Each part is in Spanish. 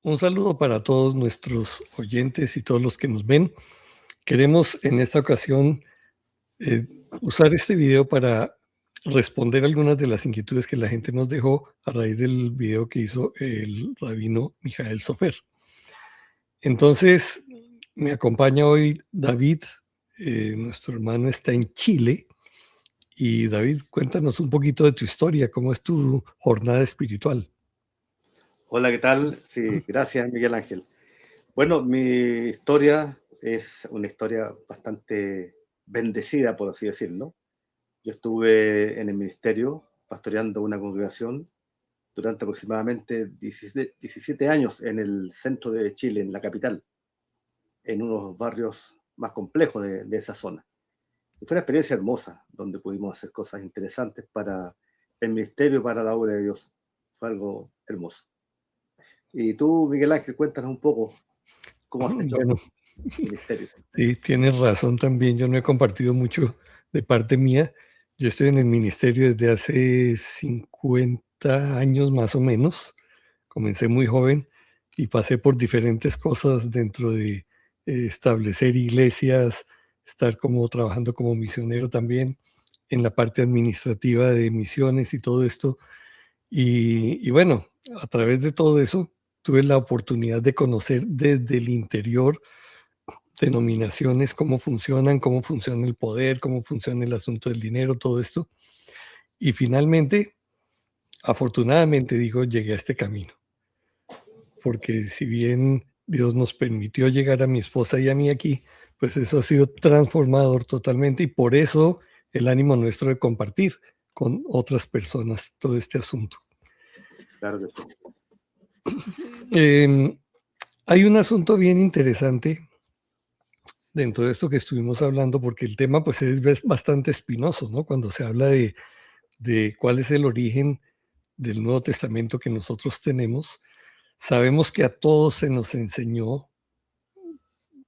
Un saludo para todos nuestros oyentes y todos los que nos ven. Queremos en esta ocasión eh, usar este video para responder algunas de las inquietudes que la gente nos dejó a raíz del video que hizo el rabino Mijael Sofer. Entonces, me acompaña hoy David, nuestro hermano está en Chile. Y David, cuéntanos un poquito de tu historia, cómo es tu jornada espiritual. Hola, ¿qué tal? Sí, gracias, Miguel Ángel. Bueno, mi historia es una historia bastante bendecida, por así decirlo. Yo estuve en el ministerio pastoreando una congregación durante aproximadamente 17 años en el centro de Chile, en la capital, en unos barrios más complejos de esa zona. Y fue una experiencia hermosa, donde pudimos hacer cosas interesantes para el ministerio y para la obra de Dios. Fue algo hermoso. Y tú, Miguel Ángel, cuéntanos un poco cómo has hecho Bueno, ministerio. sí, tienes razón también. Yo no he compartido mucho de parte mía. Yo estoy en el ministerio desde hace 50 años más o menos. Comencé muy joven y pasé por diferentes cosas dentro de establecer iglesias, estar como trabajando como misionero también en la parte administrativa de misiones y todo esto. Y bueno, a través de todo eso tuve la oportunidad de conocer desde el interior denominaciones, cómo funciona el poder, cómo funciona el asunto del dinero, todo esto. Y finalmente, afortunadamente, digo, llegué a este camino, porque si bien Dios nos permitió llegar a mi esposa y a mí aquí, pues eso ha sido transformador totalmente y por eso el ánimo nuestro de compartir con otras personas todo este asunto. Claro que sí. Em, Hay un asunto bien interesante dentro de esto que estuvimos hablando, porque el tema pues es bastante espinoso, ¿no? Cuando se habla de cuál es el origen del Nuevo Testamento que nosotros tenemos, sabemos que a todos se nos enseñó,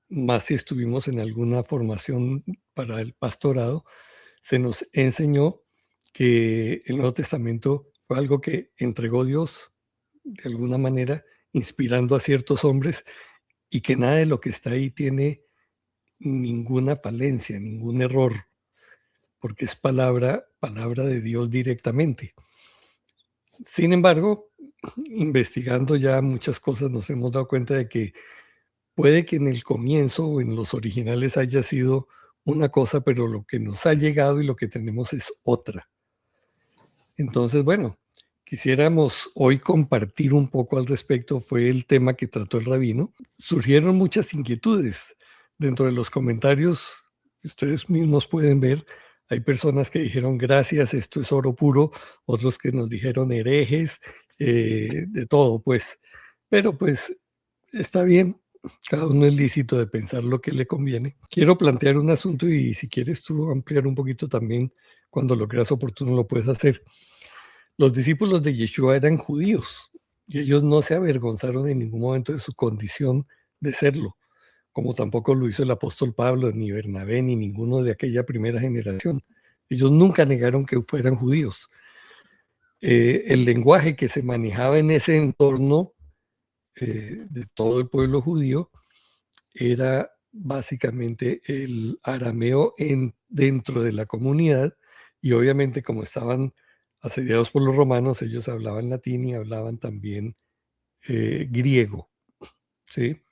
más si estuvimos en alguna formación para el pastorado, se nos enseñó que el Nuevo Testamento fue algo que entregó Dios de alguna manera, inspirando a ciertos hombres y que nada de lo que está ahí tiene ninguna falencia, ningún error, porque es palabra de Dios directamente. Sin embargo, investigando ya muchas cosas nos hemos dado cuenta de que puede que en el comienzo o en los originales haya sido una cosa, pero lo que nos ha llegado y lo que tenemos es otra. Entonces, bueno, quisiéramos hoy compartir un poco al respecto, fue el tema que trató el rabino. Surgieron muchas inquietudes dentro de los comentarios que ustedes mismos pueden ver. Hay personas que dijeron gracias, esto es oro puro, otros que nos dijeron herejes, de todo, pues. Pero pues está bien, cada uno es lícito de pensar lo que le conviene. Quiero plantear un asunto y si quieres tú ampliar un poquito también, cuando lo creas oportuno lo puedes hacer. Los discípulos de Yeshua eran judíos y ellos no se avergonzaron en ningún momento de su condición de serlo, como tampoco lo hizo el apóstol Pablo, ni Bernabé, ni ninguno de aquella primera generación. Ellos nunca negaron que fueran judíos. El lenguaje que se manejaba en ese entorno de todo el pueblo judío era básicamente el arameo dentro de la comunidad y obviamente como estaban asediados por los romanos, ellos hablaban latín y hablaban también griego, ¿sí?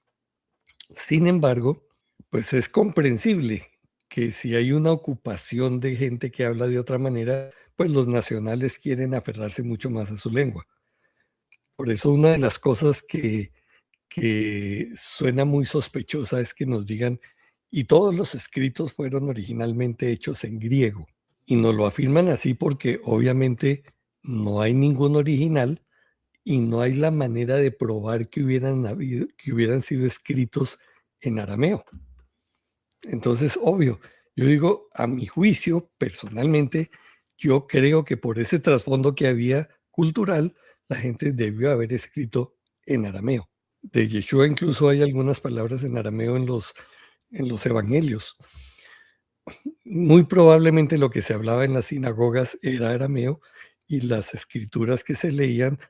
Sin embargo, pues es comprensible que si hay una ocupación de gente que habla de otra manera, pues los nacionales quieren aferrarse mucho más a su lengua. Por eso una de las cosas que suena muy sospechosa es que nos digan, y todos los escritos fueron originalmente hechos en griego. Y nos lo afirman así porque obviamente no hay ningún original y no hay la manera de probar que hubieran sido escritos en arameo. Entonces, obvio, yo digo, a mi juicio, personalmente, yo creo que por ese trasfondo que había cultural, la gente debió haber escrito en arameo. De Yeshua incluso hay algunas palabras en arameo en los evangelios. Muy probablemente lo que se hablaba en las sinagogas era arameo y las escrituras que se leían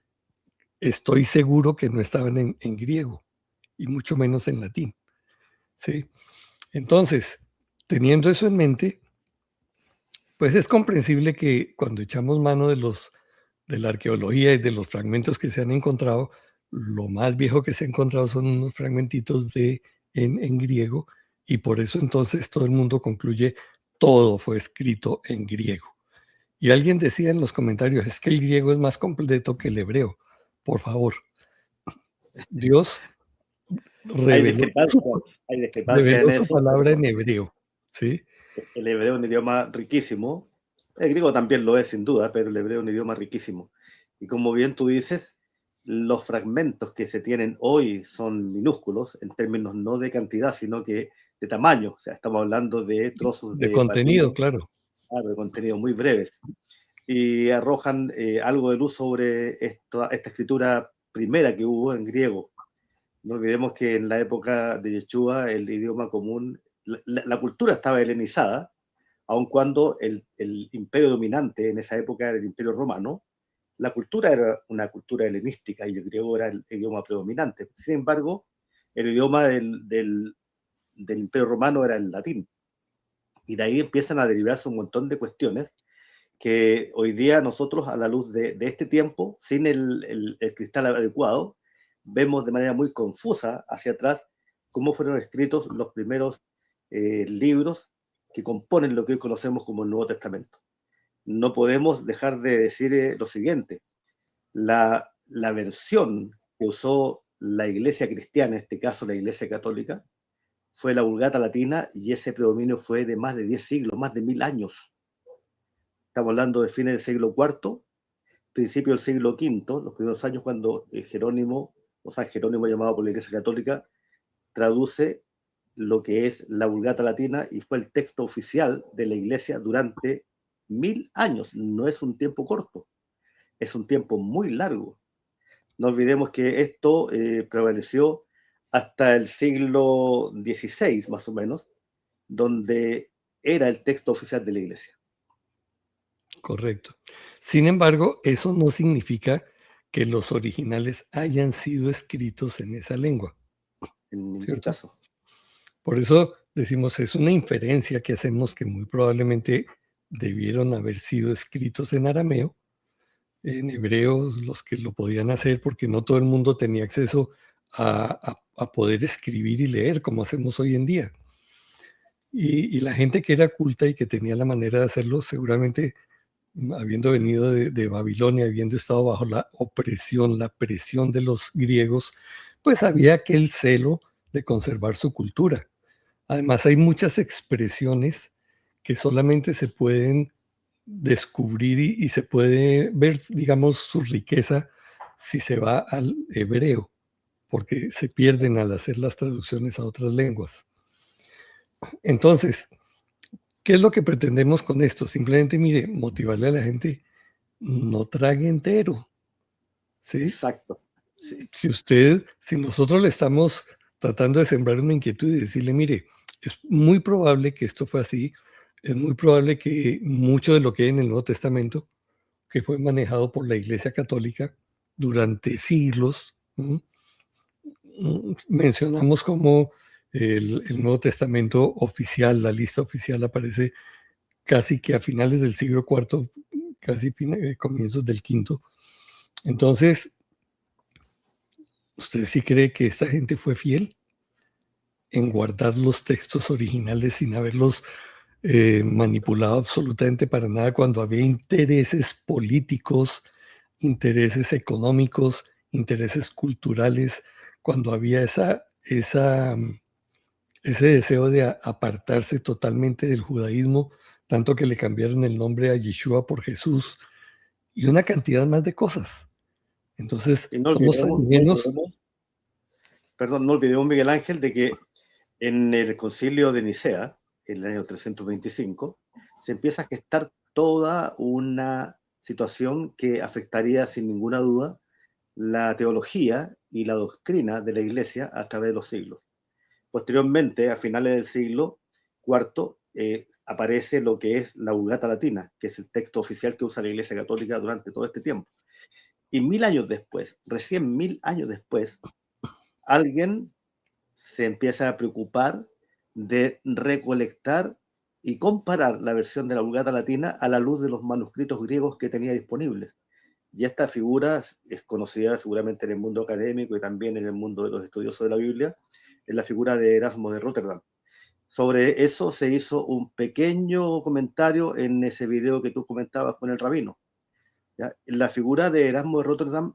estoy seguro que no estaban en griego, y mucho menos en latín. ¿Sí? Entonces, teniendo eso en mente, pues es comprensible que cuando echamos mano de la arqueología y de los fragmentos que se han encontrado, lo más viejo que se ha encontrado son unos fragmentitos en griego, y por eso entonces todo el mundo concluye, todo fue escrito en griego. Y alguien decía en los comentarios, es que el griego es más completo que el hebreo. Por favor, Dios Hay reveló discrepancias, hay discrepancias en reveló su eso, palabra pero en hebreo, ¿sí? el hebreo es un idioma riquísimo. El griego también lo es, sin duda, pero el hebreo es un idioma riquísimo. Y como bien tú dices, los fragmentos que se tienen hoy son minúsculos en términos no de cantidad, sino que de tamaño. O sea, estamos hablando de trozos De de contenido, papiro, claro. claro, de contenido muy breves. Y arrojan algo de luz sobre esta escritura primera que hubo en griego. No olvidemos que en la época de Yeshua el idioma común, la cultura estaba helenizada, aun cuando el imperio dominante en esa época era el imperio romano, la cultura era una cultura helenística y el griego era el idioma predominante. Sin embargo, el idioma del imperio romano era el latín. Y de ahí empiezan a derivarse un montón de cuestiones que hoy día nosotros, a la luz de este tiempo, sin el cristal adecuado, vemos de manera muy confusa hacia atrás cómo fueron escritos los primeros libros que componen lo que hoy conocemos como el Nuevo Testamento. No podemos dejar de decir lo siguiente, la versión que usó la iglesia cristiana, en este caso la iglesia católica, fue la Vulgata Latina y ese predominio fue de más de 10 siglos, más de 1000 años. Estamos hablando de fines del siglo IV, principio del siglo V, los primeros años cuando Jerónimo, o San Jerónimo llamado por la Iglesia Católica, traduce lo que es la Vulgata Latina y fue el texto oficial de la Iglesia durante 1000 años. No es un tiempo corto, es un tiempo muy largo. No olvidemos que esto prevaleció hasta el siglo XVI, más o menos, donde era el texto oficial de la Iglesia. Correcto. Sin embargo, eso no significa que los originales hayan sido escritos en esa lengua, En ningún ¿cierto? caso. Por eso decimos, es una inferencia que hacemos que muy probablemente debieron haber sido escritos en arameo, en hebreo, los que lo podían hacer, porque no todo el mundo tenía acceso a poder escribir y leer como hacemos hoy en día. Y la gente que era culta y que tenía la manera de hacerlo, seguramente habiendo venido de Babilonia, habiendo estado bajo la opresión, la presión de los griegos, pues había aquel celo de conservar su cultura. Además, hay muchas expresiones que solamente se pueden descubrir y se puede ver, digamos, su riqueza si se va al hebreo, porque se pierden al hacer las traducciones a otras lenguas. Entonces, ¿qué es lo que pretendemos con esto? Simplemente, mire, motivarle a la gente, no trague entero, ¿sí? Exacto. Sí. Si nosotros le estamos tratando de sembrar una inquietud y decirle, mire, es muy probable que esto fue así, es muy probable que mucho de lo que hay en el Nuevo Testamento, que fue manejado por la Iglesia Católica durante siglos, mencionamos como el Nuevo Testamento oficial, la lista oficial aparece casi que a finales del siglo IV, casi comienzos del quinto. Entonces, ¿usted sí cree que esta gente fue fiel en guardar los textos originales sin haberlos manipulado absolutamente para nada cuando había intereses políticos, intereses económicos, intereses culturales, cuando había ese deseo de apartarse totalmente del judaísmo, tanto que le cambiaron el nombre a Yeshua por Jesús y una cantidad más de cosas? Entonces, Y no somos tan olvidemos, ingenuos. perdón, no olvidemos, Miguel Ángel, de que en el concilio de Nicea, en el año 325, se empieza a gestar toda una situación que afectaría sin ninguna duda la teología y la doctrina de la Iglesia a través de los siglos. Posteriormente, a finales del siglo IV, aparece lo que es la Vulgata Latina, que es el texto oficial que usa la Iglesia Católica durante todo este tiempo. Y 1000 años después, recién 1000 años después, alguien se empieza a preocupar de recolectar y comparar la versión de la Vulgata Latina a la luz de los manuscritos griegos que tenía disponibles. Y esta figura es conocida seguramente en el mundo académico y también en el mundo de los estudiosos de la Biblia, es la figura de Erasmo de Rotterdam. Sobre eso se hizo un pequeño comentario en ese video que tú comentabas con el rabino. ¿Ya? La figura de Erasmo de Rotterdam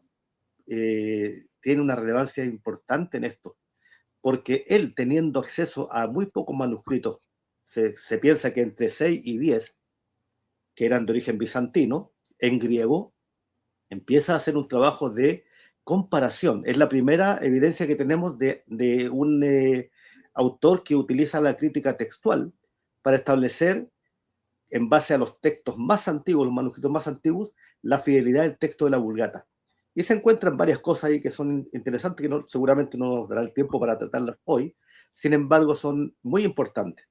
tiene una relevancia importante en esto, porque él, teniendo acceso a muy pocos manuscritos, se piensa que entre 6 y 10, que eran de origen bizantino, en griego, empieza a hacer un trabajo de comparación. Es la primera evidencia que tenemos de un autor que utiliza la crítica textual para establecer, en base a los textos más antiguos, los manuscritos más antiguos, la fidelidad del texto de la Vulgata. Y se encuentran varias cosas ahí que son interesantes, que seguramente no nos dará el tiempo para tratarlas hoy, sin embargo son muy importantes.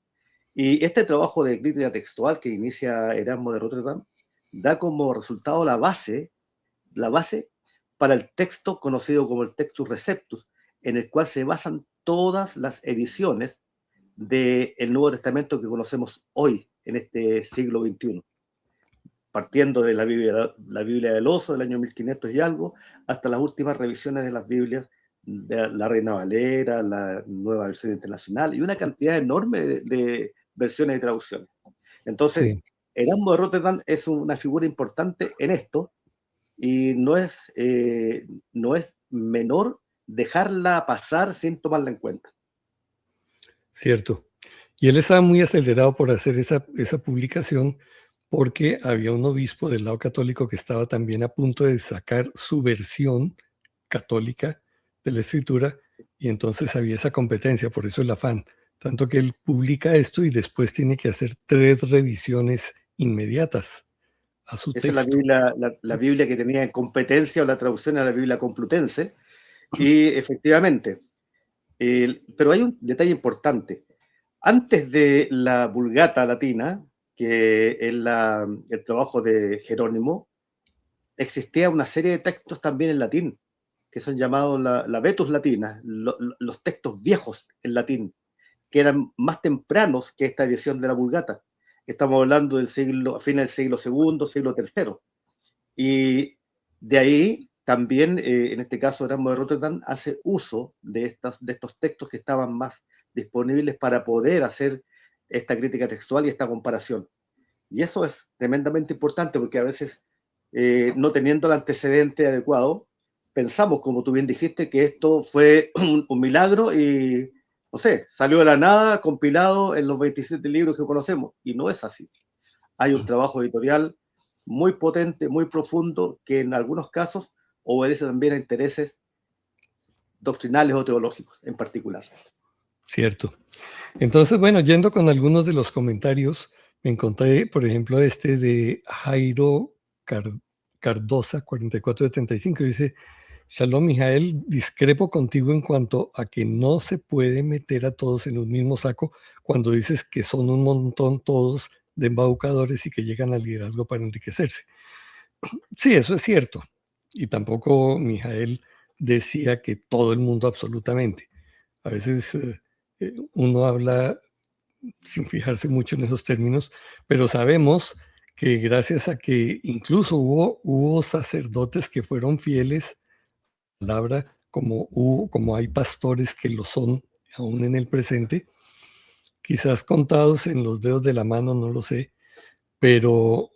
Y este trabajo de crítica textual que inicia Erasmo de Rotterdam da como resultado la base para el texto conocido como el Textus Receptus, en el cual se basan todas las ediciones del Nuevo Testamento que conocemos hoy, en este siglo XXI, partiendo de la Biblia del Oso del año 1500 y algo, hasta las últimas revisiones de las Biblias de la Reina Valera, la Nueva Versión Internacional y una cantidad enorme de versiones y traducciones. Entonces, Sí. Erasmo de Rotterdam es una figura importante en esto, y no es menor dejarla pasar sin tomarla en cuenta. Cierto. Y él estaba muy acelerado por hacer esa publicación porque había un obispo del lado católico que estaba también a punto de sacar su versión católica de la escritura y entonces había esa competencia, por eso el afán. Tanto que él publica esto y después tiene que hacer 3 revisiones inmediatas a su Esa es texto. la Biblia que tenía en competencia, o la traducción a la Biblia Complutense, y efectivamente, pero hay un detalle importante. Antes de la Vulgata Latina, que es el trabajo de Jerónimo, existía una serie de textos también en latín, que son llamados la Vetus Latina, los textos viejos en latín, que eran más tempranos que esta edición de la Vulgata. Estamos hablando del siglo, a fines del siglo segundo, siglo tercero. Y de ahí también, en este caso, Erasmo de Rotterdam hace uso de estos textos que estaban más disponibles para poder hacer esta crítica textual y esta comparación. Y eso es tremendamente importante porque a veces, no teniendo el antecedente adecuado, pensamos, como tú bien dijiste, que esto fue un milagro y, no sé, salió de la nada, compilado en los 27 libros que conocemos. Y no es así. Hay un trabajo editorial muy potente, muy profundo, que en algunos casos obedece también a intereses doctrinales o teológicos en particular. Cierto. Entonces, bueno, yendo con algunos de los comentarios, me encontré, por ejemplo, este de Jairo Cardosa, 4475, dice: Shalom, Mijael, discrepo contigo en cuanto a que no se puede meter a todos en un mismo saco cuando dices que son un montón todos de embaucadores y que llegan al liderazgo para enriquecerse. Sí, eso es cierto. Y tampoco Mijael decía que todo el mundo absolutamente. A veces uno habla sin fijarse mucho en esos términos, pero sabemos que gracias a que incluso hubo sacerdotes que fueron fieles a la palabra, como hay pastores que lo son aún en el presente, quizás contados en los dedos de la mano, no lo sé, pero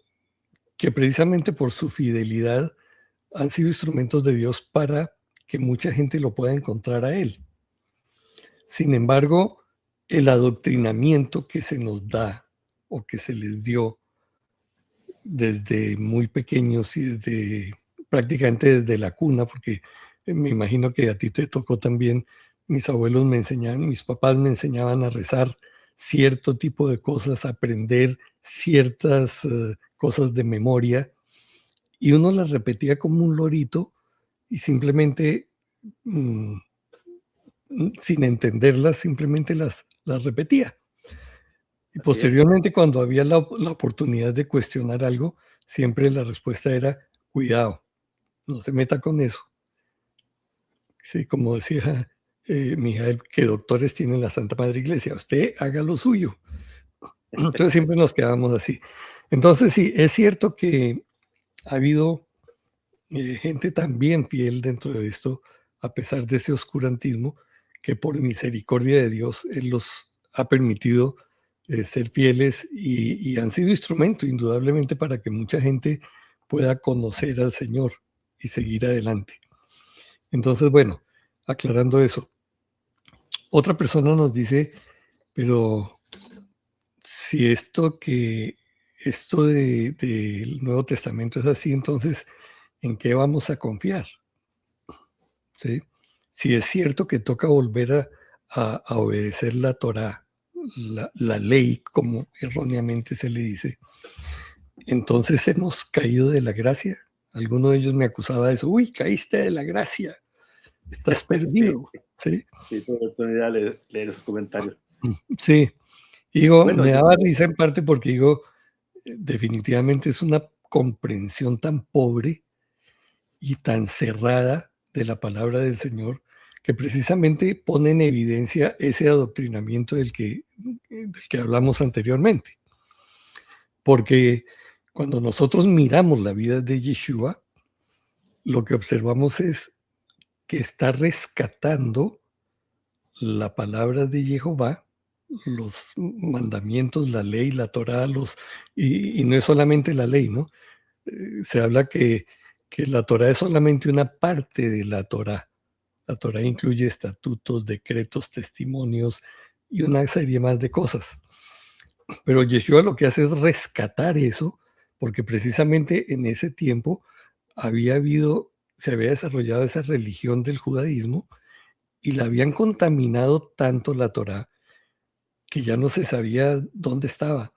que precisamente por su fidelidad han sido instrumentos de Dios para que mucha gente lo pueda encontrar a Él. Sin embargo, el adoctrinamiento que se nos da o que se les dio desde muy pequeños y prácticamente desde la cuna, porque me imagino que a ti te tocó también, mis abuelos me enseñaban, mis papás me enseñaban a rezar cierto tipo de cosas, a aprender ciertas cosas de memoria, y uno las repetía como un lorito y simplemente, sin entenderlas, simplemente las repetía. Y Así es. posteriormente, cuando había la oportunidad de cuestionar algo, siempre la respuesta era cuidado, no se meta con eso. Sí, como decía Mijael, que doctores tiene la Santa Madre Iglesia, usted haga lo suyo. Entonces siempre nos quedamos así. Entonces sí, es cierto que ha habido gente también fiel dentro de esto, a pesar de ese oscurantismo, que por misericordia de Dios Él los ha permitido ser fieles y han sido instrumento indudablemente para que mucha gente pueda conocer al Señor y seguir adelante. Entonces, bueno, aclarando eso, otra persona nos dice, pero si esto del Nuevo Testamento es así, entonces, ¿en qué vamos a confiar? ¿Sí? Si es cierto que toca volver a obedecer la Torá, la ley, como erróneamente se le dice, entonces hemos caído de la gracia. Alguno de ellos me acusaba de eso. Uy, caíste de la gracia, estás Sí, perdido. Sí, sí, tuve oportunidad de leer esos comentarios. sí. Digo, Bueno, me yo daba creo, risa en parte porque digo, definitivamente es una comprensión tan pobre y tan cerrada de la palabra del Señor que precisamente pone en evidencia ese adoctrinamiento del que hablamos anteriormente. Porque cuando nosotros miramos la vida de Yeshua, lo que observamos es que está rescatando la palabra de Jehová, los mandamientos, la ley, la Torá, y no es solamente la ley, ¿no? Se habla que la Torá es solamente una parte de la Torá. La Torá incluye estatutos, decretos, testimonios y una serie más de cosas. Pero Yeshua lo que hace es rescatar eso, porque precisamente en ese tiempo se había desarrollado esa religión del judaísmo y la habían contaminado tanto la Torá que ya no se sabía dónde estaba.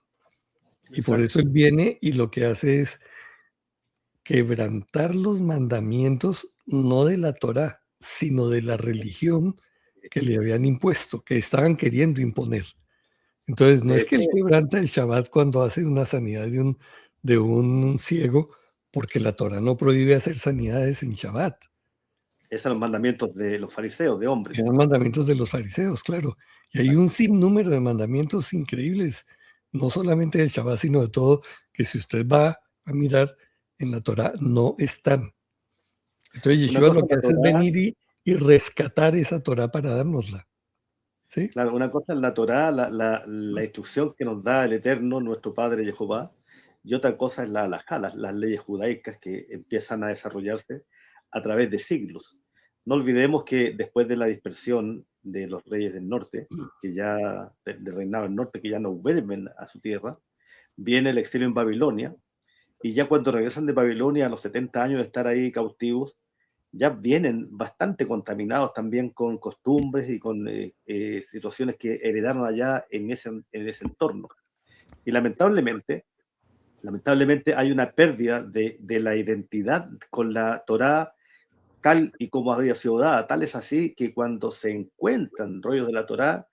Y por eso exacto. él viene y lo que hace es quebrantar los mandamientos, no de la Torá, sino de la religión que le habían impuesto, que estaban queriendo imponer. Entonces, no De es que hecho, él quebranta el Shabbat cuando hace una sanidad de un ciego, porque la Torá no prohíbe hacer sanidades en Shabbat. esos son los mandamientos de los fariseos, de hombres. Eran mandamientos de los fariseos, claro. Y hay un sinnúmero de mandamientos increíbles, no solamente del Shabbat, sino de todo, que si usted va a mirar en la Torá, no están. Entonces Una Yeshua cosa lo es que la hace es Torá, venir y rescatar esa Torá para dárnosla. ¿Sí? claro, una cosa es la Torá, la instrucción que nos da el Eterno, nuestro Padre Jehová, y otra cosa es la halajá, las leyes judaicas que empiezan a desarrollarse a través de siglos. No olvidemos que después de la dispersión de los reyes del norte, que ya, del reinado del norte, que ya no vuelven a su tierra, viene el exilio en Babilonia, y ya cuando regresan de Babilonia a los 70 años de estar ahí cautivos, ya vienen bastante contaminados también con costumbres y con situaciones que heredaron allá en ese entorno. Y lamentablemente hay una pérdida de la identidad con la Torá tal y como había sido dada. Tal es así que cuando se encuentran rollos de la Torá,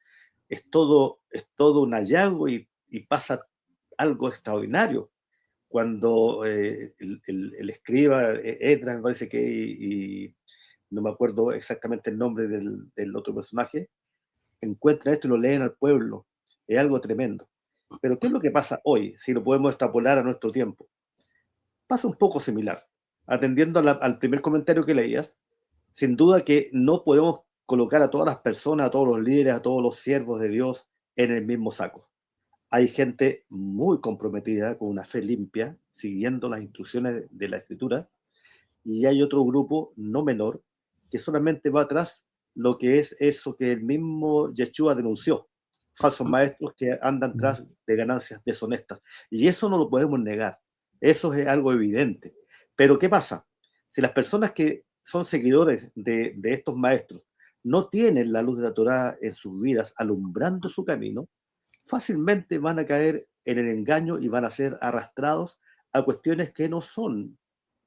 es todo un hallazgo y pasa algo extraordinario cuando el escriba, Edras, me parece que, y no me acuerdo exactamente el nombre del otro personaje, encuentra esto y lo leen al pueblo. Es algo tremendo. Pero ¿qué es lo que pasa hoy, si lo podemos extrapolar a nuestro tiempo? Pasa un poco similar. Atendiendo al primer comentario que leías, sin duda que no podemos colocar a todas las personas, a todos los líderes, a todos los siervos de Dios en el mismo saco. Hay gente muy comprometida con una fe limpia, siguiendo las instrucciones de la escritura, y hay otro grupo no menor que solamente va atrás lo que es eso que el mismo Yeshua denunció, falsos maestros que andan tras de ganancias deshonestas. Y eso no lo podemos negar, eso es algo evidente. Pero ¿qué pasa? Si las personas que son seguidores de estos maestros no tienen la luz de la Torá en sus vidas alumbrando su camino, fácilmente van a caer en el engaño y van a ser arrastrados a cuestiones que no son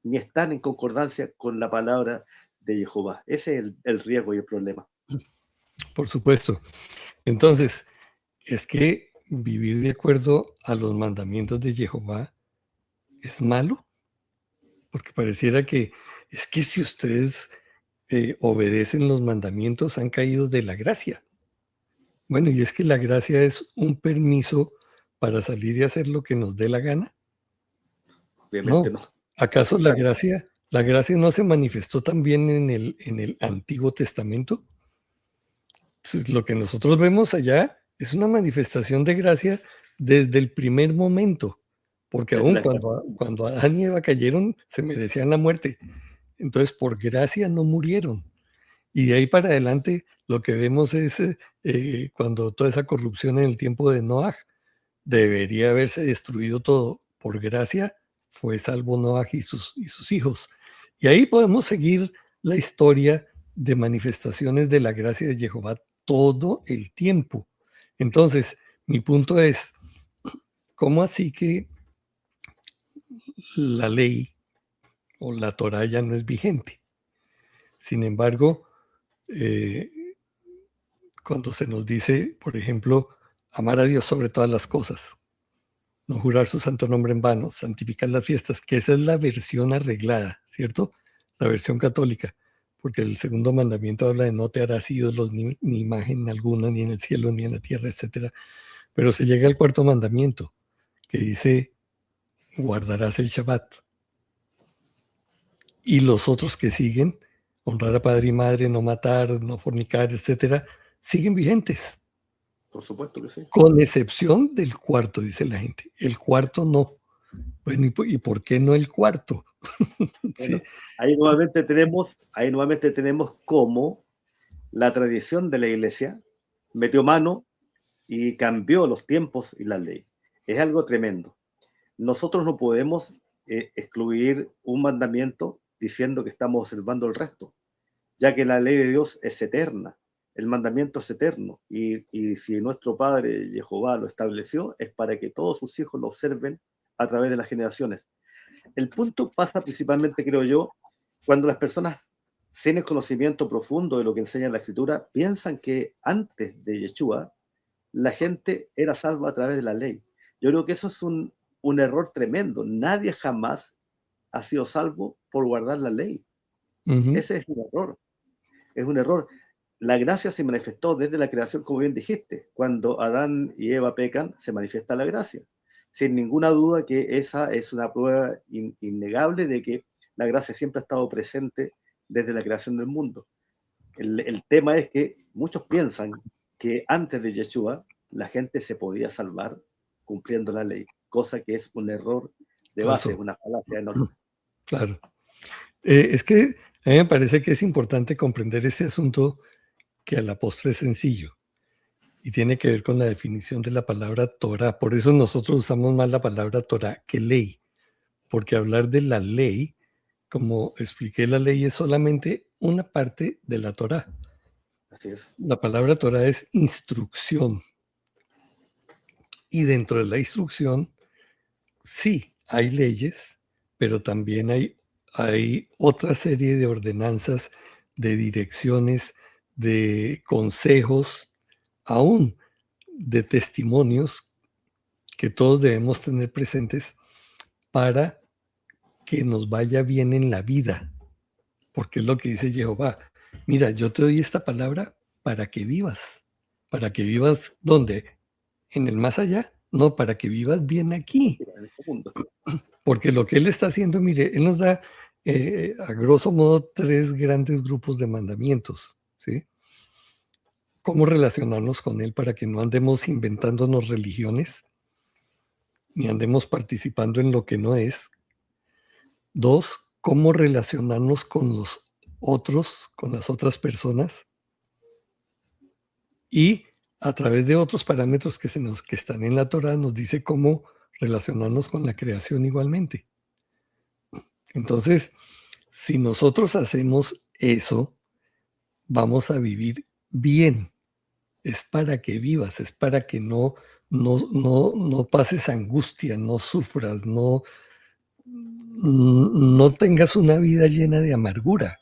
ni están en concordancia con la palabra de Jehová. Ese es el riesgo y el problema. Por supuesto. Entonces, es que vivir de acuerdo a los mandamientos de Jehová es malo, porque pareciera que es que si ustedes obedecen los mandamientos han caído de la gracia. Bueno, y es que la gracia es un permiso para salir y hacer lo que nos dé la gana. Obviamente No. no. Al ¿Acaso contrario. la gracia no se manifestó también en el Antiguo Testamento? Entonces, lo que nosotros vemos allá es una manifestación de gracia desde el primer momento, porque Desde aún la creación. cuando Adán y Eva cayeron, se merecían la muerte. Entonces, por gracia no murieron. Y de ahí para adelante, lo que vemos es cuando toda esa corrupción en el tiempo de Noaj debería haberse destruido todo. Por gracia fue salvo Noaj y sus hijos. Y ahí podemos seguir la historia de manifestaciones de la gracia de Jehová todo el tiempo. Entonces, mi punto es, ¿cómo así que la ley o la Torah ya no es vigente? Sin embargo, eh, cuando se nos dice, por ejemplo, amar a Dios sobre todas las cosas, no jurar su santo nombre en vano, santificar las fiestas, que esa es la versión arreglada, ¿cierto? La versión católica, porque el segundo mandamiento habla de no te harás ídolos ni imagen alguna, ni en el cielo, ni en la tierra, etcétera. Pero se llega al cuarto mandamiento, que dice, guardarás el Shabbat. Y los otros que siguen, honrar a padre y madre, no matar, no fornicar, etcétera, siguen vigentes. Por supuesto que sí. Con excepción del cuarto, dice la gente. El cuarto no. Bueno, ¿y por qué no el cuarto? Bueno, Sí. ahí nuevamente tenemos cómo la tradición de la iglesia metió mano y cambió los tiempos y la ley. Es algo tremendo. Nosotros no podemos excluir un mandamiento diciendo que estamos observando el resto, ya que la ley de Dios es eterna, el mandamiento es eterno, y si nuestro Padre Jehová lo estableció, es para que todos sus hijos lo observen a través de las generaciones. El punto pasa principalmente, creo yo, cuando las personas sin el conocimiento profundo de lo que enseña la Escritura piensan que antes de Yeshua la gente era salva a través de la ley. Yo creo que eso es un error tremendo. Nadie jamás ha sido salvo por guardar la ley. Uh-huh. Ese es un error. Es un error. La gracia se manifestó desde la creación, como bien dijiste. Cuando Adán y Eva pecan, se manifiesta la gracia. Sin ninguna duda que esa es una prueba innegable de que la gracia siempre ha estado presente desde la creación del mundo. El tema es que muchos piensan que antes de Yeshua la gente se podía salvar cumpliendo la ley, cosa que es un error de base, es Falso. una falacia enorme. Claro. Es que a mí me parece que es importante comprender este asunto que a la postre es sencillo y tiene que ver con la definición de la palabra Torah. Por eso nosotros usamos más la palabra Torah que ley, porque hablar de la ley, como expliqué, la ley es solamente una parte de la Torah. Así es. La palabra Torah es instrucción y dentro de la instrucción sí hay leyes, pero también hay otra serie de ordenanzas, de direcciones, de consejos, aún de testimonios que todos debemos tener presentes para que nos vaya bien en la vida, porque es lo que dice Jehová. Mira, yo te doy esta palabra para que vivas ¿dónde? En el más allá, no, para que vivas bien aquí, En este mundo. porque lo que él está haciendo, mire, él nos da a grosso modo tres grandes grupos de mandamientos, ¿sí? Cómo relacionarnos con él para que no andemos inventándonos religiones, ni andemos participando en lo que no es. Dos, cómo relacionarnos con los otros, con las otras personas. Y a través de otros parámetros que están en la Torah, nos dice cómo relacionarnos con la creación igualmente. Entonces, si nosotros hacemos eso, vamos a vivir bien. Es para que vivas, es para que no pases angustia, no sufras, no tengas una vida llena de amargura.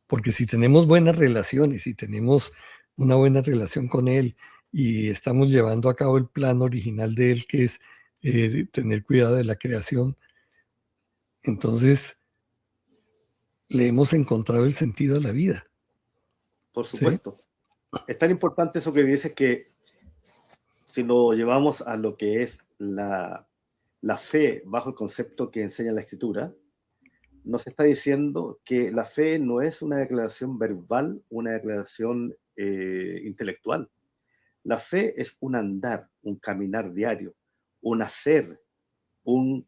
Porque si tenemos buenas relaciones, si tenemos una buena relación con Él y estamos llevando a cabo el plan original de Él, que es tener cuidado de la creación, entonces le hemos encontrado el sentido a la vida. Por ¿Sí? supuesto. Es tan importante eso que dices que si lo llevamos a lo que es la fe bajo el concepto que enseña la Escritura, nos está diciendo que la fe no es una declaración verbal, una declaración intelectual. La fe es un andar, un caminar diario, un hacer, un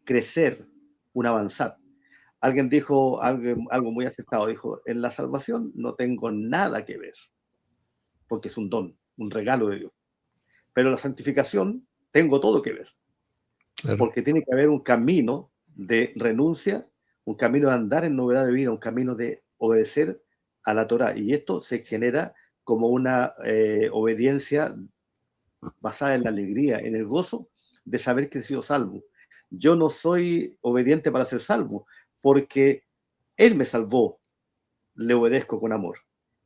crecer, un avanzar. Alguien dijo algo muy acertado, dijo, en la salvación no tengo nada que ver, porque es un don, un regalo de Dios. Pero en la santificación tengo todo que ver, Claro. porque tiene que haber un camino de renuncia, un camino de andar en novedad de vida, un camino de obedecer a la Torah. Y esto se genera como una obediencia basada en la alegría, en el gozo de saber que he sido salvo. Yo no soy obediente para ser salvo, porque Él me salvó, le obedezco con amor.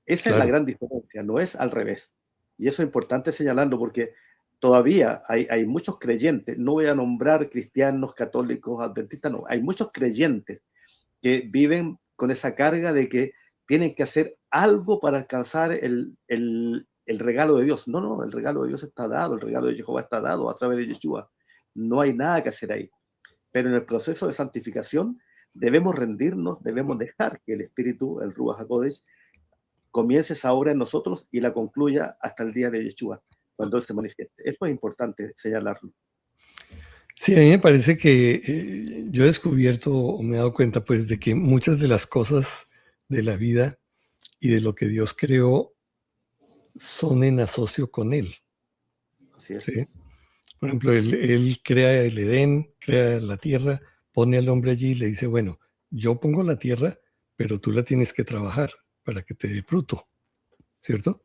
Esa es la Claro. gran diferencia, no es al revés. Y eso es importante señalarlo porque todavía hay muchos creyentes, no voy a nombrar cristianos, católicos, adventistas, no, hay muchos creyentes que viven con esa carga de que tienen que hacer algo para alcanzar el regalo de Dios. No, no, el regalo de Dios está dado, el regalo de Jehová está dado a través de Yeshua. No hay nada que hacer ahí. Pero en el proceso de santificación debemos rendirnos, debemos dejar que el Espíritu, el Ruach HaKodesh, comience esa obra en nosotros y la concluya hasta el día de Yeshua, cuando Él se manifieste. Eso es importante señalarlo. Sí, a mí me parece que yo he descubierto o me he dado cuenta pues de que muchas de las cosas de la vida y de lo que Dios creó son en asocio con Él. Así es. ¿Sí? Por ejemplo, él crea el Edén, crea la tierra, pone al hombre allí y le dice, bueno, yo pongo la tierra, pero tú la tienes que trabajar para que te dé fruto, ¿cierto?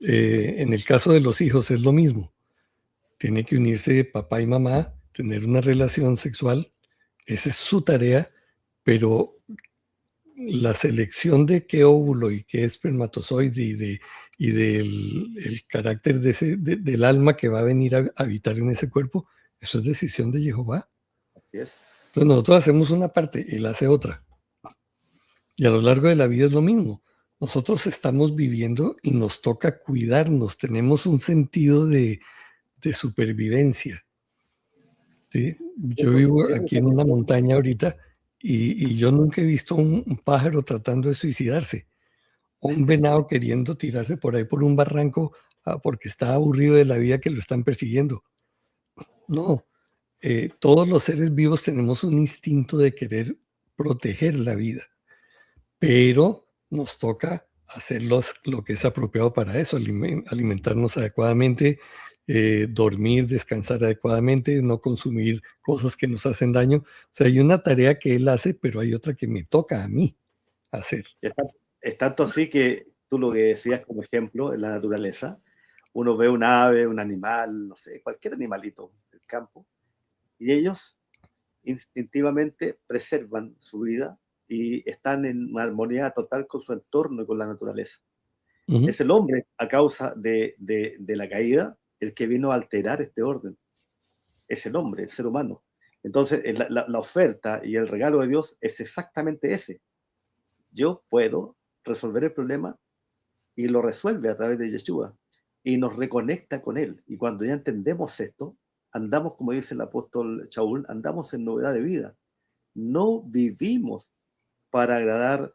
En el caso de los hijos es lo mismo. Tiene que unirse papá y mamá, tener una relación sexual, esa es su tarea, pero la selección de qué óvulo y qué espermatozoide y del el carácter del alma que va a venir a habitar en ese cuerpo, eso es decisión de Jehová. Así es. Entonces nosotros hacemos una parte, él hace otra. Y a lo largo de la vida es lo mismo. Nosotros estamos viviendo y nos toca cuidarnos, tenemos un sentido de supervivencia. ¿Sí? Yo vivo Siempre aquí en una satisfecho. montaña ahorita y yo nunca he visto un pájaro tratando de suicidarse o un venado queriendo tirarse por ahí por un barranco porque está aburrido de la vida que lo están persiguiendo. No, todos los seres vivos tenemos un instinto de querer proteger la vida, pero nos toca hacer lo que es apropiado para eso, alimentarnos adecuadamente, dormir, descansar adecuadamente, no consumir cosas que nos hacen daño. O sea, hay una tarea que él hace, pero hay otra que me toca a mí hacer. Es tanto así que tú lo que decías como ejemplo en la naturaleza, uno ve un ave, un animal, no sé, cualquier animalito del campo, y ellos instintivamente preservan su vida y están en una armonía total con su entorno y con la naturaleza. Ujú. Es el hombre, a causa de la caída, el que vino a alterar este orden. Es el hombre, el ser humano. Entonces, la oferta y el regalo de Dios es exactamente ese. Yo puedo resolver el problema y lo resuelve a través de Yeshua y nos reconecta con Él. Y cuando ya entendemos esto, andamos, como dice el apóstol Shaul, andamos en novedad de vida. No vivimos para agradar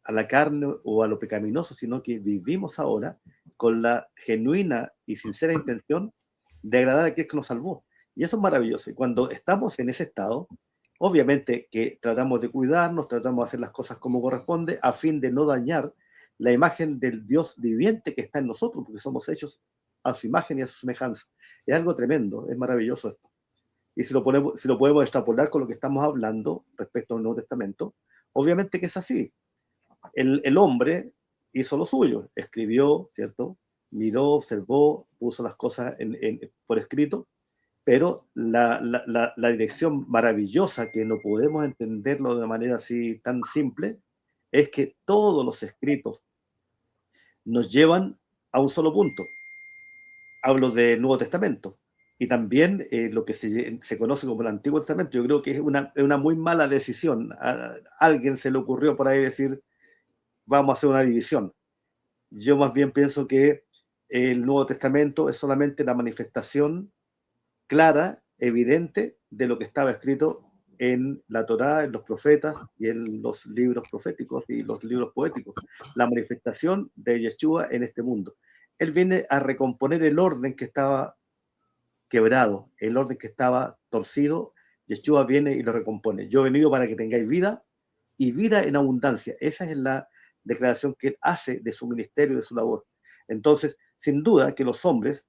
a la carne o a lo pecaminoso, sino que vivimos ahora con la genuina y sincera intención de agradar a aquel que nos salvó. Y eso es maravilloso. Y cuando estamos en ese estado, obviamente que tratamos de cuidarnos, tratamos de hacer las cosas como corresponde, a fin de no dañar la imagen del Dios viviente que está en nosotros, porque somos hechos a su imagen y a su semejanza. Es algo tremendo, es maravilloso esto. Y si lo podemos extrapolar con lo que estamos hablando respecto al Nuevo Testamento, obviamente que es así. El hombre hizo lo suyo, escribió, ¿cierto? Miró, observó, puso las cosas por escrito, pero la dirección maravillosa, que no podemos entenderlo de manera así tan simple, es que todos los escritos nos llevan a un solo punto. Hablo del Nuevo Testamento. y también lo que se conoce como el Antiguo Testamento. Yo creo que es una muy mala decisión. A alguien se le ocurrió por ahí decir, vamos a hacer una división. Yo más bien pienso que el Nuevo Testamento es solamente la manifestación clara, evidente, de lo que estaba escrito en la Torá, en los profetas y en los libros proféticos y los libros poéticos. La manifestación de Yeshua en este mundo. Él viene a recomponer el orden que estaba quebrado, el orden que estaba torcido. Yeshua viene y lo recompone. Yo he venido para que tengáis vida y vida en abundancia. Esa es la declaración que él hace de su ministerio, de su labor. Entonces, sin duda que los hombres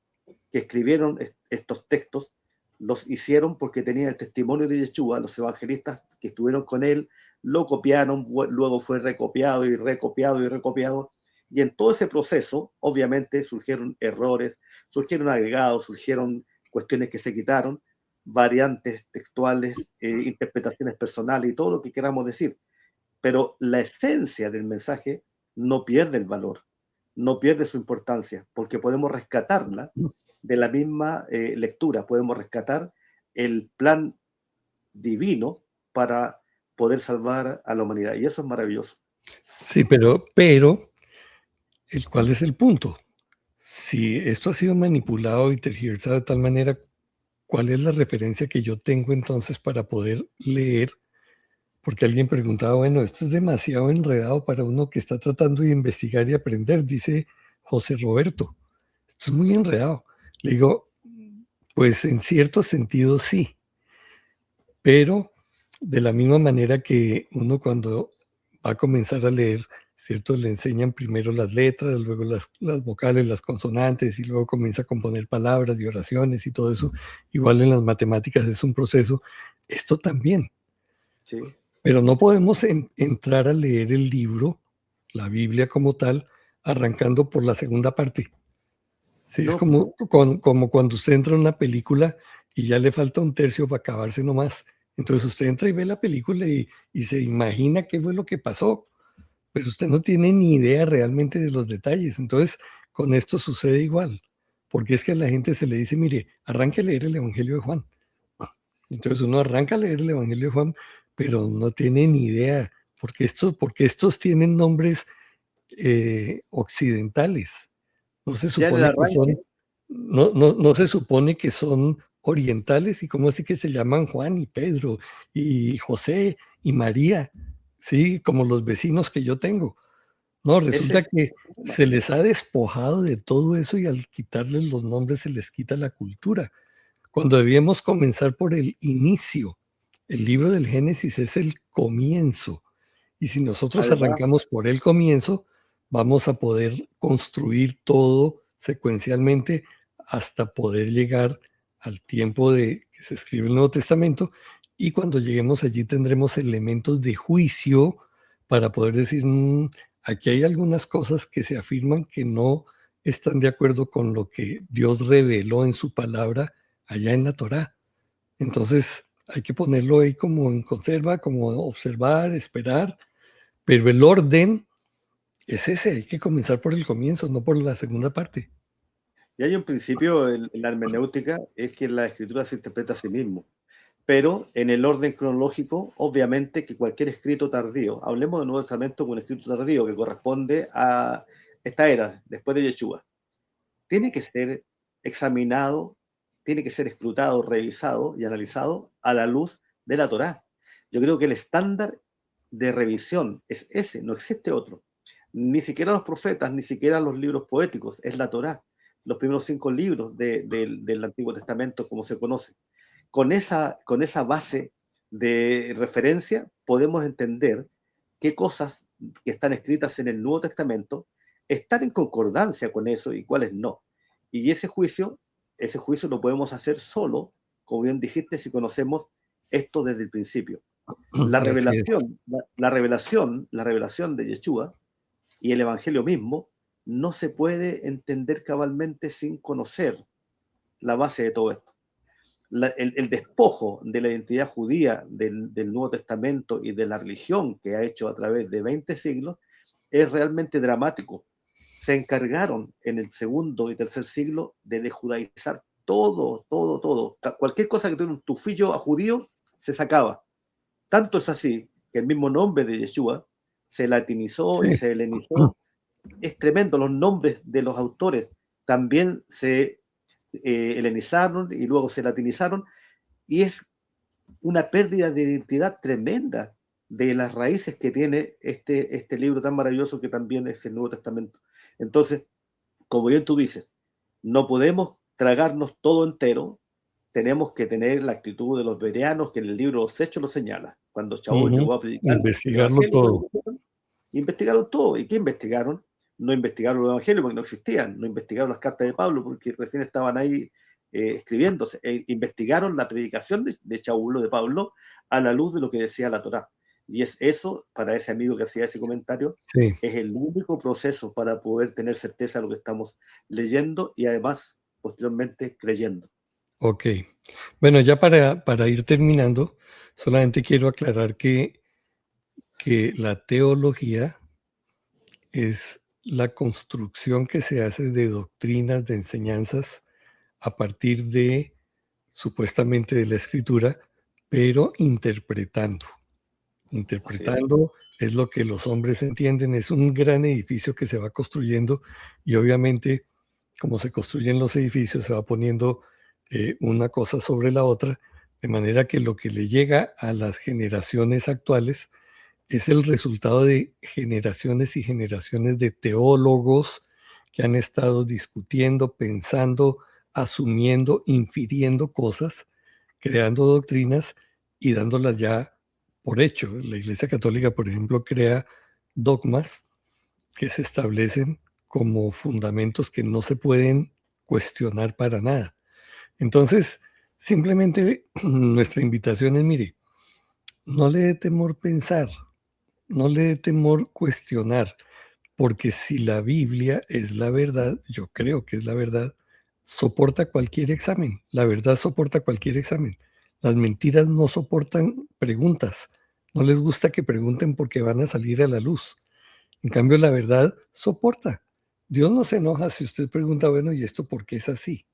que escribieron estos textos los hicieron porque tenían el testimonio de Yeshua. Los evangelistas que estuvieron con él lo copiaron, luego fue recopiado y recopiado y recopiado. Y en todo ese proceso, obviamente, surgieron errores, surgieron agregados, surgieron cuestiones que se quitaron, variantes textuales, interpretaciones personales y todo lo que queramos decir. Pero la esencia del mensaje no pierde el valor, no pierde su importancia, porque podemos rescatarla de la misma lectura, podemos rescatar el plan divino para poder salvar a la humanidad. Y eso es maravilloso. Sí, ¿cuál es el punto? Si esto ha sido manipulado y tergiversado de tal manera, ¿cuál es la referencia que yo tengo entonces para poder leer? Porque alguien preguntaba, bueno, esto es demasiado enredado para uno que está tratando de investigar y aprender, dice José Roberto. Esto es muy enredado. Le digo, pues en cierto sentido sí, pero de la misma manera que uno cuando va a comenzar a leer, ¿cierto? Le enseñan primero las letras, luego las vocales, las consonantes, y luego comienza a componer palabras y oraciones y todo eso. Igual en las matemáticas es un proceso. Esto también. Sí. Pero no podemos entrar a leer el libro, la Biblia como tal, arrancando por la segunda parte. Sí, es No, como cuando usted entra a una película y ya le falta un tercio para acabarse nomás. Entonces usted entra y ve la película y se imagina qué fue lo que pasó, pero usted no tiene ni idea realmente de los detalles. Entonces, con esto sucede igual, porque es que a la gente se le dice, mire, arranque a leer el Evangelio de Juan. Entonces uno arranca a leer el Evangelio de Juan, pero no tiene ni idea, porque estos tienen nombres occidentales. No se ya en el supone que arranque, son, no se supone que son orientales, y cómo así que se llaman Juan y Pedro y José y María, sí, como los vecinos que yo tengo. No, ese resulta es que el tema. se les ha despojado de todo eso y al quitarles los nombres se les quita la cultura, cuando debíamos comenzar por el inicio. El libro del Génesis es el comienzo. Y si nosotros Además, arrancamos por el comienzo, vamos a poder construir todo secuencialmente hasta poder llegar al tiempo de que se escribe el Nuevo Testamento. Y cuando lleguemos allí tendremos elementos de juicio para poder decir, aquí hay algunas cosas que se afirman que no están de acuerdo con lo que Dios reveló en su palabra allá en la Torá. Entonces hay que ponerlo ahí como en conserva, como observar, esperar, pero el orden es ese, hay que comenzar por el comienzo, no por la segunda parte. y hay un principio en la hermenéutica, es que la escritura se interpreta a sí mismo. Pero en el orden cronológico, obviamente que cualquier escrito tardío, hablemos del Nuevo Testamento con un escrito tardío que corresponde a esta era, después de Yeshua, tiene que ser examinado, tiene que ser escrutado, revisado y analizado a la luz de la Torá. Yo creo que el estándar de revisión es ese, no existe otro. Ni siquiera los profetas, ni siquiera los libros poéticos, es la Torá, los primeros 5 libros del Antiguo Testamento, como se conoce. Con esa base de referencia podemos entender qué cosas que están escritas en el Nuevo Testamento están en concordancia con eso y cuáles no. Y ese juicio lo podemos hacer solo, como bien dijiste, si conocemos esto desde el principio. La Así es. revelación, la revelación de Yeshua y el Evangelio mismo no se puede entender cabalmente sin conocer la base de todo esto. El despojo de la identidad judía del Nuevo Testamento y de la religión que ha hecho a través de 20 siglos es realmente dramático. Se encargaron en el segundo y tercer siglo de desjudaizar todo, todo, todo. Cualquier cosa que tuviera un tufillo a judío, se sacaba. Tanto es así que el mismo nombre de Yeshua se latinizó y Sí. se helenizó. Es tremendo, los nombres de los autores también se helenizaron y luego se latinizaron, y es una pérdida de identidad tremenda de las raíces que tiene este libro tan maravilloso que también es el Nuevo Testamento. Entonces, como bien tú dices, no podemos tragarnos todo entero, tenemos que tener la actitud de los bereanos que en el libro de los Hechos lo señala. Cuando Shaul Ujú. llegó a predicar el Investigarlo Evangelio, todo. investigaron todo. ¿Y qué investigaron? No investigaron los evangelios porque no existían, no investigaron las cartas de Pablo porque recién estaban ahí escribiéndose. Investigaron la predicación de Shaul o de Pablo a la luz de lo que decía la Torá. Y es eso, para ese amigo que hacía ese comentario, Sí, es el único proceso para poder tener certeza de lo que estamos leyendo y además, posteriormente, creyendo. ok. Bueno, ya para ir terminando, solamente quiero aclarar que la teología es la construcción que se hace de doctrinas, de enseñanzas, a partir de, supuestamente, de la escritura, pero interpretando. Así es. Interpretando es lo que los hombres entienden, es un gran edificio que se va construyendo y obviamente como se construyen los edificios se va poniendo una cosa sobre la otra, de manera que lo que le llega a las generaciones actuales es el resultado de generaciones y generaciones de teólogos que han estado discutiendo, pensando, asumiendo, infiriendo cosas, creando doctrinas y dándolas ya por hecho. La Iglesia Católica, por ejemplo, crea dogmas que se establecen como fundamentos que no se pueden cuestionar para nada. Entonces, simplemente nuestra invitación es, mire, no le dé temor pensar, no le dé temor cuestionar, porque si la Biblia es la verdad, yo creo que es la verdad, soporta cualquier examen. La verdad soporta cualquier examen. Las mentiras no soportan preguntas. No les gusta que pregunten porque van a salir a la luz. En cambio, la verdad soporta. Dios no se enoja si usted pregunta, bueno, ¿y esto por qué es así?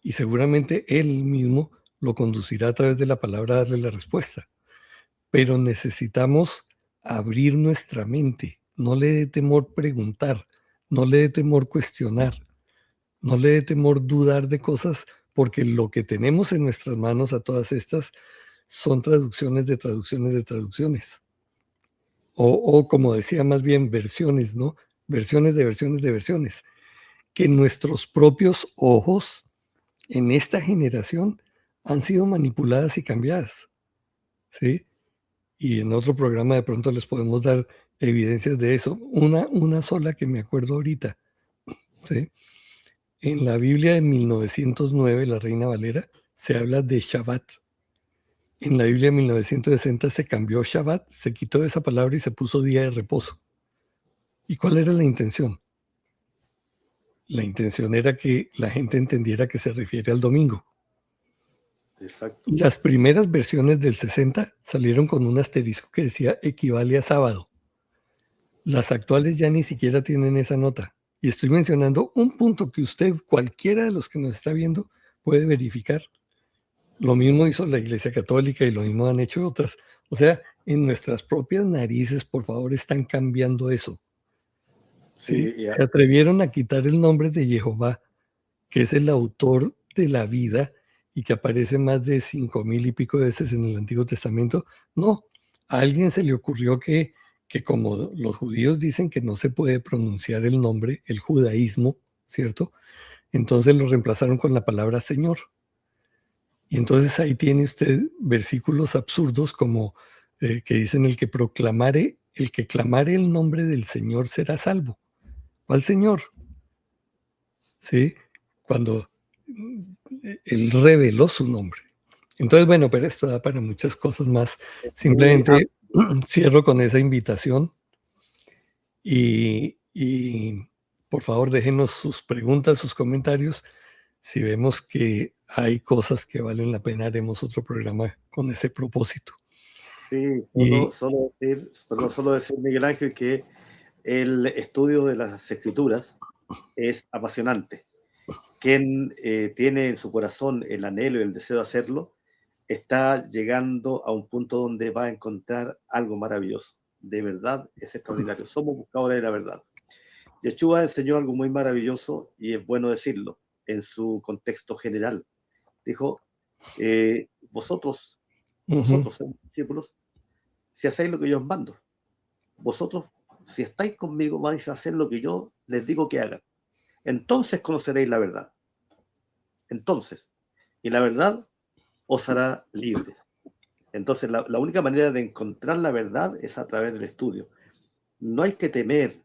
Y seguramente Él mismo lo conducirá a través de la palabra a darle la respuesta. Pero necesitamos abrir nuestra mente. No le dé temor preguntar, no le dé temor cuestionar, no le dé temor dudar de cosas, porque lo que tenemos en nuestras manos a todas estas son traducciones de traducciones de traducciones. O como decía más bien, versiones, ¿no? Versiones de versiones de versiones, que nuestros propios ojos en esta generación han sido manipuladas y cambiadas, ¿sí? Y en otro programa de pronto les podemos dar evidencias de eso. Una sola que me acuerdo ahorita, ¿sí? En la Biblia de 1909, la Reina Valera, se habla de Shabbat. En la Biblia de 1960 se cambió Shabbat, se quitó esa palabra y se puso día de reposo. ¿Y cuál era la intención? La intención era que la gente entendiera que se refiere al domingo. Exacto. Las primeras versiones del 60 salieron con un asterisco que decía equivale a sábado. Las actuales ya ni siquiera tienen esa nota. Y estoy mencionando un punto que usted, cualquiera de los que nos está viendo, puede verificar. Lo mismo hizo la Iglesia Católica y lo mismo han hecho otras. O sea, en nuestras propias narices, por favor, están cambiando eso. ¿Sí? Sí, y Se atrevieron a quitar el nombre de Jehová, que es el autor de la vida y que aparece más de 5,000 y pico de veces en el Antiguo Testamento. No, a alguien se le ocurrió que como los judíos dicen que no se puede pronunciar el nombre, el judaísmo, ¿cierto? Entonces lo reemplazaron con la palabra Señor. Y entonces ahí tiene usted versículos absurdos como que dicen el que clamare el nombre del Señor será salvo. ¿Cuál Señor? ¿Sí? Cuando él reveló su nombre. Entonces, bueno, pero esto da para muchas cosas más. es muy Simplemente cierro con esa invitación y por favor déjenos sus preguntas, sus comentarios. Si vemos que hay cosas que valen la pena, haremos otro programa con ese propósito. sí, Y solo decir, perdón, solo decir, Miguel Ángel, que el estudio de las escrituras es apasionante. quien tiene en su corazón el anhelo y el deseo de hacerlo, está llegando a un punto donde va a encontrar algo maravilloso. De verdad, es extraordinario. Somos buscadores de la verdad. Yeshua enseñó algo muy maravilloso y es bueno decirlo en su contexto general. Dijo, vosotros somos discípulos, si hacéis lo que yo os mando. Vosotros, si estáis conmigo, vais a hacer lo que yo les digo que hagan. Entonces conoceréis la verdad. Entonces. Y la verdad os hará libres. Entonces, la única manera de encontrar la verdad es a través del estudio. No hay que temer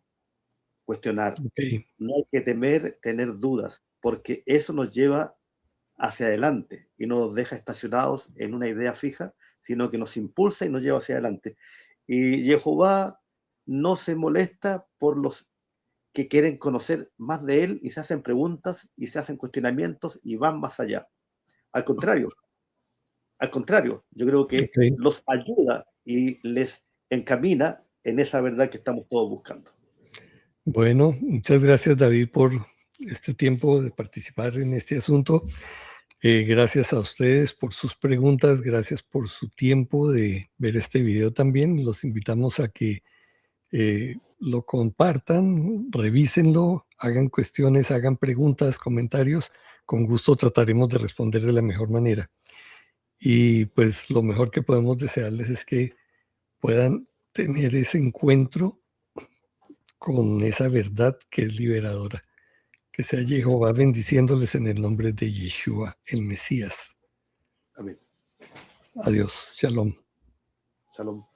cuestionar, Okay. no hay que temer tener dudas, porque eso nos lleva hacia adelante y no nos deja estacionados en una idea fija, sino que nos impulsa y nos lleva hacia adelante. Y Jehová no se molesta por los que quieren conocer más de él y se hacen preguntas y se hacen cuestionamientos y van más allá. Al contrario, yo creo que Okay. los ayuda y les encamina en esa verdad que estamos todos buscando. Bueno, muchas gracias, David, por este tiempo de participar en este asunto. Gracias a ustedes por sus preguntas, gracias por su tiempo de ver este video también. Los invitamos a que lo compartan, revísenlo, hagan cuestiones, hagan preguntas, comentarios. Con gusto trataremos de responder de la mejor manera. Y pues lo mejor que podemos desearles es que puedan tener ese encuentro con esa verdad que es liberadora. Que sea Así es. Jehová bendiciéndoles en el nombre de Yeshua, el Mesías. Amén. Adiós. Shalom. Shalom.